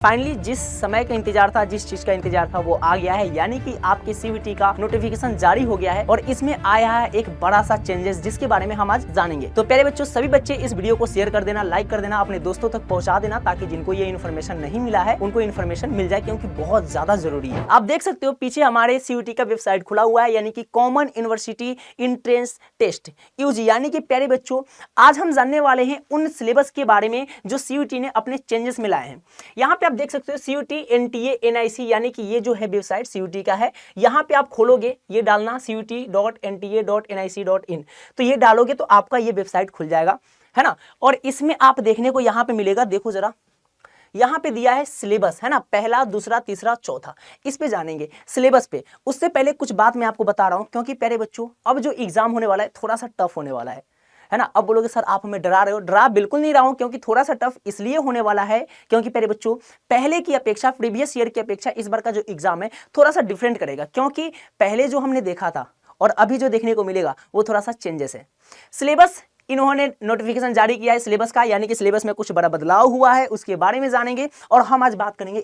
Finally जिस समय का इंतजार था, जिस चीज का इंतजार था वो आ गया है, यानी कि आपके सीयूईटी का नोटिफिकेशन जारी हो गया है और इसमें आया है एक बड़ा सा चेंजेस जिसके बारे में हम आज जानेंगे। तो प्यारे बच्चों, सभी बच्चे इस वीडियो को शेयर कर देना, लाइक कर देना, अपने दोस्तों तक पहुंचा देना ताकि जिनको ये इन्फॉर्मेशन नहीं मिला है उनको इन्फॉर्मेशन मिल जाए, क्योंकि बहुत ज्यादा जरूरी है। आप देख सकते हो पीछे हमारे सीयूईटी का वेबसाइट खुला हुआ है, यानी कि common university entrance test UG. यानी कि प्यारे बच्चों, आज हम जानने वाले हैं उन सिलेबस के बारे में जो सीयूईटी ने अपने चेंजेस में लाए हैं। यहाँ पे आप देख सकते हो CUT NTA NIC, यानी कि ये जो है वेबसाइट CUT का है। यहाँ पे आप खोलोगे, ये डालना CUT.NTA.nic.in, तो ये डालोगे तो आपका ये वेबसाइट खुल जाएगा, है ना। और इसमें आप देखने को यहाँ पे मिलेगा, देखो जरा, यहाँ पे दिया है सिलेबस, है ना, पहला, दूसरा, तीसरा, चौथा। इस पे जानेंगे सिलेबस पे। उससे पहले कुछ बात मैं आपको बता रहा हूँ, क्योंकि प्यारे बच्चों अब जो एग्जाम होने वाला है थोड़ा सा टफ होने वाला है ना। अब बोलोगे सर आप हमें डरा रहे हो, डरा बिल्कुल नहीं रहा हूं, क्योंकि थोड़ा सा टफ इसलिए होने वाला है क्योंकि प्यारे बच्चों पहले की अपेक्षा, प्रीवियस ईयर की अपेक्षा इस बार का जो एग्जाम है थोड़ा सा डिफरेंट करेगा, क्योंकि पहले जो हमने देखा था और अभी जो देखने को मिलेगा वो थोड़ा सा चेंजेस है। सिलेबस इन्होंने नोटिफिकेशन जारी किया है सिलेबस का, यानी कि सिलेबस में कुछ बड़ा बदलाव हुआ है, उसके बारे में जानेंगे। और हम आज बात करेंगे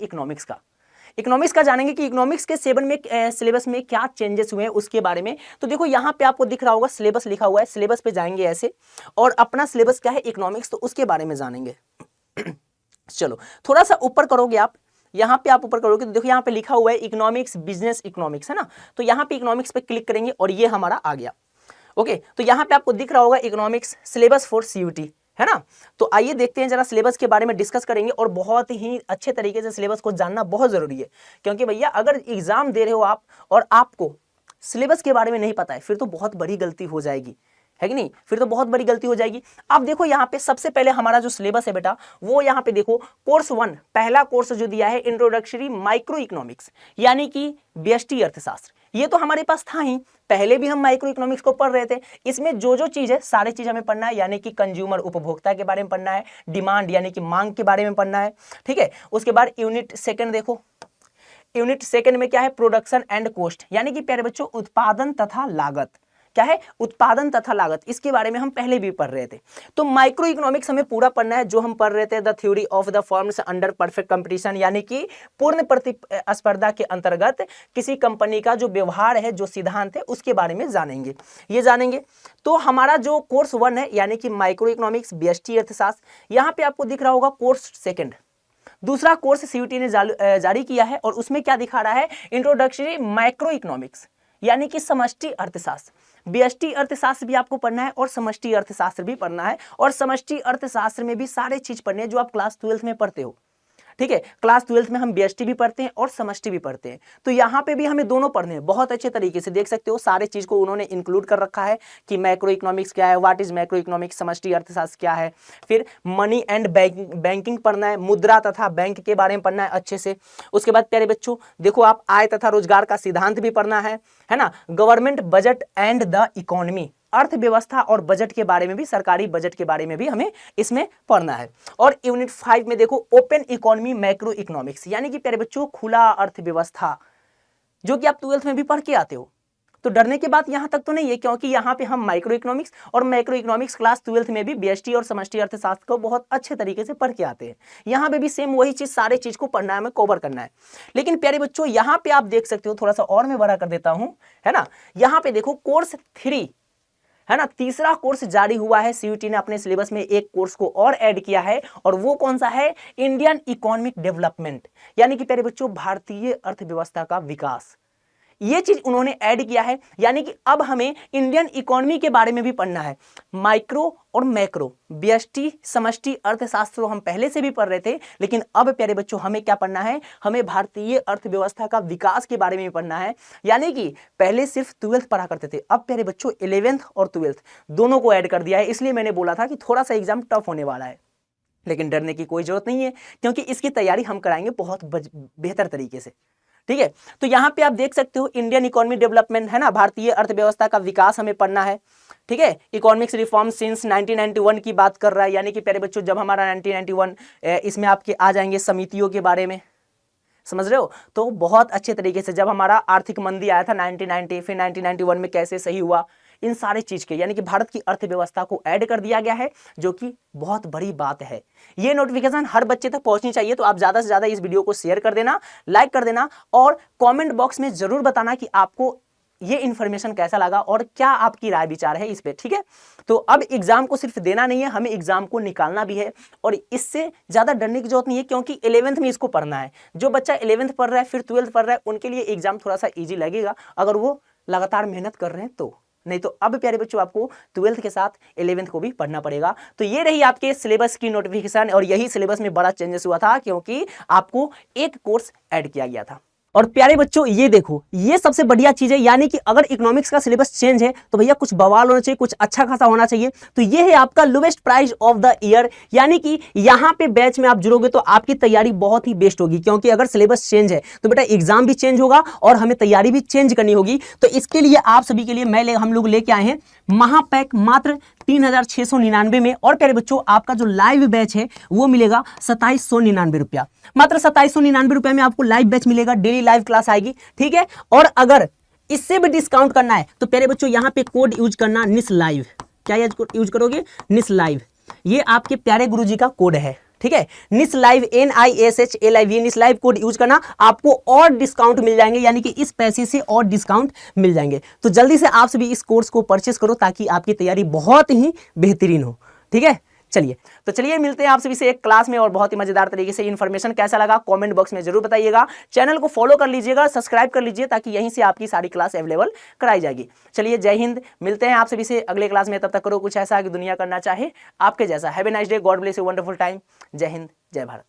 इकोनॉमिक्स का जानेंगे कि इकोनॉमिक्स के सिलेबस में क्या चेंजेस हुए हैं उसके बारे में। तो देखो यहाँ पे आपको दिख रहा होगा सिलेबस लिखा हुआ है, सिलेबस पे जाएंगे ऐसे, और अपना सिलेबस क्या है इकोनॉमिक्स, तो उसके बारे में जानेंगे। चलो थोड़ा सा ऊपर करोगे आप, यहाँ पे आप ऊपर करोगे तो देखो यहाँ पे लिखा हुआ है इकोनॉमिक्स, बिजनेस इकोनॉमिक्स, है ना। तो यहाँ पे इकोनॉमिक्स पे क्लिक करेंगे और ये हमारा आ गया। ओके, तो यहाँ पे आपको दिख रहा होगा इकोनॉमिक्स सिलेबस फॉर सीयूटी, है ना। तो आइए देखते हैं जरा, सिलेबस के बारे में डिस्कस करेंगे और बहुत ही अच्छे तरीके से सिलेबस को जानना बहुत जरूरी है, क्योंकि भैया अगर एग्जाम दे रहे हो आप और आपको सिलेबस के बारे में नहीं पता है फिर तो बहुत बड़ी गलती हो जाएगी, है कि नहीं, फिर तो बहुत बड़ी गलती हो जाएगी। अब देखो यहाँ पे सबसे पहले हमारा जो सिलेबस है बेटा, वो यहाँ पे देखो कोर्स 1, पहला कोर्स जो दिया है इंट्रोडक्टरी माइक्रो इकोनॉमिक्स, यानी कि व्यष्टि अर्थशास्त्र। ये तो हमारे पास था ही, पहले भी हम माइक्रो इकोनॉमिक्स को पढ़ रहे थे। इसमें जो जो चीज है सारी चीज हमें पढ़ना है, यानी कि कंज्यूमर उपभोक्ता के बारे में पढ़ना है, डिमांड यानी कि मांग के बारे में पढ़ना है, ठीक है। उसके बाद यूनिट सेकंड देखो, यूनिट सेकंड में क्या है, प्रोडक्शन एंड कॉस्ट, यानी कि प्यारे बच्चों उत्पादन तथा लागत। क्या है, उत्पादन तथा लागत, इसके बारे में हम पहले भी पढ़ रहे थे। तो माइक्रो इकोनॉमिक्स हमें पूरा पढ़ना है, जो हम पढ़ रहे थे the theory of the firms under perfect competition, यानी कि पूर्ण प्रतिस्पर्धा के अंतर्गत किसी कंपनी का जो व्यवहार है, जो सिद्धांत है, उसके बारे में जानेंगे, ये जानेंगे। तो हमारा जो कोर्स 1 है, यानी कि माइक्रो इकोनॉमिक्स व्यष्टि अर्थशास्त्र, यहाँ पे आपको दिख रहा होगा कोर्स सेकेंड, दूसरा कोर्स सीयूटी ने जारी किया है और उसमें क्या दिखा रहा है, इंट्रोडक्टरी माइक्रो इकोनॉमिक्स, यानी कि समष्टि अर्थशास्त्र। व्यष्टि अर्थशास्त्र भी आपको पढ़ना है और समष्टि अर्थशास्त्र भी पढ़ना है, और समष्टि अर्थशास्त्र में भी सारे चीज पढ़ने हैं जो आप क्लास 12th में पढ़ते हो, ठीक है। क्लास 12th में हम व्यष्टि भी पढ़ते हैं और समष्टि भी पढ़ते हैं, तो यहाँ पे भी हमें दोनों पढ़ने हैं। बहुत अच्छे तरीके से देख सकते हो सारे चीज को उन्होंने इंक्लूड कर रखा है कि मैक्रो इकोनॉमिक्स क्या है, व्हाट इज मैक्रो इकोनॉमिक्स, समष्टि अर्थशास्त्र क्या है, फिर मनी एंड बैंकिंग पढ़ना है, मुद्रा तथा बैंक के बारे में पढ़ना है अच्छे से। उसके बाद प्यारे बच्चों देखो, आप आय तथा रोजगार का सिद्धांत भी पढ़ना है ना। Government budget and the economy, अर्थव्यवस्था और बजट के बारे में भी, सरकारी बजट के बारे में भी हमें इसमें पढ़ना है। और यूनिट 5 में देखो ओपन इकोनॉमी मैक्रो इकोनॉमिक्स, यानी कि प्यारे बच्चों खुला अर्थव्यवस्था, जो कि आप 12th में भी पढ़ के आते हो। तो डरने की बात यहां तक तो नहीं है, क्योंकि यहाँ पे हम माइक्रो इकोनॉमिक्स और मैक्रो इकोनॉमिक्स क्लास 12th में भी व्यष्टि और समष्टि अर्थशास्त्र को बहुत अच्छे तरीके से पढ़ के आते हैं। यहाँ पे भी सेम वही चीज, सारे चीज को पढ़ना है, हमें कवर करना है। लेकिन प्यारे बच्चों यहाँ पे आप देख सकते हो, थोड़ा सा और मैं बड़ा कर देता हूं, है ना। यहाँ पे देखो कोर्स 3, है ना, तीसरा कोर्स जारी हुआ है। सीयूटी ने अपने सिलेबस में एक कोर्स को और ऐड किया है, और वो कौन सा है, इंडियन इकोनॉमिक डेवलपमेंट, यानी कि प्यारे बच्चों भारतीय अर्थव्यवस्था का विकास। ये चीज उन्होंने ऐड किया है, यानी कि अब हमें इंडियन इकोनॉमी के बारे में भी पढ़ना है। माइक्रो और मैक्रो, व्यष्टि समष्टि अर्थशास्त्र हम पहले से भी पढ़ रहे थे, लेकिन अब प्यारे बच्चों हमें क्या पढ़ना है, हमें भारतीय अर्थव्यवस्था का विकास के बारे में पढ़ना है। यानी कि पहले सिर्फ 12th पढ़ा करते थे, अब प्यारे बच्चों 11th और 12th दोनों को ऐड कर दिया है। इसलिए मैंने बोला था कि थोड़ा सा एग्जाम टफ होने वाला है, लेकिन डरने की कोई जरूरत नहीं है, क्योंकि इसकी तैयारी हम कराएंगे बहुत बेहतर तरीके से, ठीक है। तो यहाँ पे आप देख सकते हो इंडियन इकोनॉमी डेवलपमेंट, है ना, भारतीय अर्थव्यवस्था का विकास हमें पढ़ना है, ठीक है। इकोनॉमिक्स रिफॉर्म सिंस 1991 की बात कर रहा है, यानी कि प्यारे बच्चों जब हमारा 1991, इसमें आपके आ जाएंगे समितियों के बारे में, समझ रहे हो। तो बहुत अच्छे तरीके से जब हमारा आर्थिक मंदी आया था 1990, फिर 1991 में कैसे सही हुआ, इन सारे चीज के, यानी कि भारत की अर्थव्यवस्था को ऐड कर दिया गया है, जो कि बहुत बड़ी बात है। ये नोटिफिकेशन हर बच्चे तक पहुंचनी चाहिए, तो आप ज्यादा से ज्यादा इस वीडियो को शेयर कर देना, लाइक कर देना और कमेंट बॉक्स में जरूर बताना कि आपको ये इन्फॉर्मेशन कैसा लगा और क्या आपकी राय विचार है इस पे, ठीक है। तो अब एग्जाम को सिर्फ देना नहीं है, हमें एग्जाम को निकालना भी है और इससे ज्यादा डरने की जरूरत नहीं है, क्योंकि 11th में इसको पढ़ना है। जो बच्चा 11th पढ़ रहा है फिर 12th पढ़ रहा है, उनके लिए एग्जाम थोड़ा सा ईजी लगेगा अगर वो लगातार मेहनत कर रहे हैं तो। नहीं तो अब प्यारे बच्चों आपको 12th के साथ 11th को भी पढ़ना पड़ेगा। तो ये रही आपके सिलेबस की नोटिफिकेशन, और यही सिलेबस में बड़ा चेंजेस हुआ था क्योंकि आपको एक कोर्स ऐड किया गया था। और प्यारे बच्चों ये देखो, ये सबसे बढ़िया चीज है, यानी कि अगर इकोनॉमिक्स का सिलेबस चेंज है तो भैया कुछ बवाल होना चाहिए, कुछ अच्छा खासा होना चाहिए। तो ये है आपका lowest price of the year, यानी कि यहाँ पे बैच में आप जुड़ोगे तो आपकी तैयारी बहुत ही बेस्ट होगी, क्योंकि अगर सिलेबस चेंज है तो बेटा एग्जाम भी चेंज होगा और हमें तैयारी भी चेंज करनी होगी। तो इसके लिए आप सभी के लिए हम लोग लेके आए हैं महापैक मात्र 3699 में। और प्यारे बच्चों आपका जो लाइव बैच है वो मिलेगा 2799 रुपया, मात्र 2799 रुपया में आपको लाइव बैच मिलेगा, डेली लाइव क्लास आएगी, ठीक है। और अगर इससे भी डिस्काउंट करना है तो प्यारे बच्चों यहाँ पे कोड यूज करना निस लाइव। क्या यूज करोगे? निस लाइव। ये आपके प्यारे गुरुजी का कोड है, ठीक है, निस लाइव NISHLIV, निस लाइव कोड यूज करना, आपको और डिस्काउंट मिल जाएंगे, यानी कि इस पैसे से और डिस्काउंट मिल जाएंगे। तो जल्दी से आप सभी इस कोर्स को परचेस करो ताकि आपकी तैयारी बहुत ही बेहतरीन हो, ठीक है। चलिए मिलते हैं आप सभी से एक क्लास में और बहुत ही मजेदार तरीके से। इन्फॉर्मेशन कैसा लगा कमेंट बॉक्स में जरूर बताइएगा। चैनल को फॉलो कर लीजिएगा, सब्सक्राइब कर लीजिए ताकि यहीं से आपकी सारी क्लास अवेलेबल कराई जाएगी। चलिए जय हिंद, मिलते हैं आप सभी से अगले क्लास में। तब तक करो कुछ ऐसा कि दुनिया करना चाहे आपके जैसा। Have a nice day, God bless you, wonderful time. जय हिंद, जय भारत।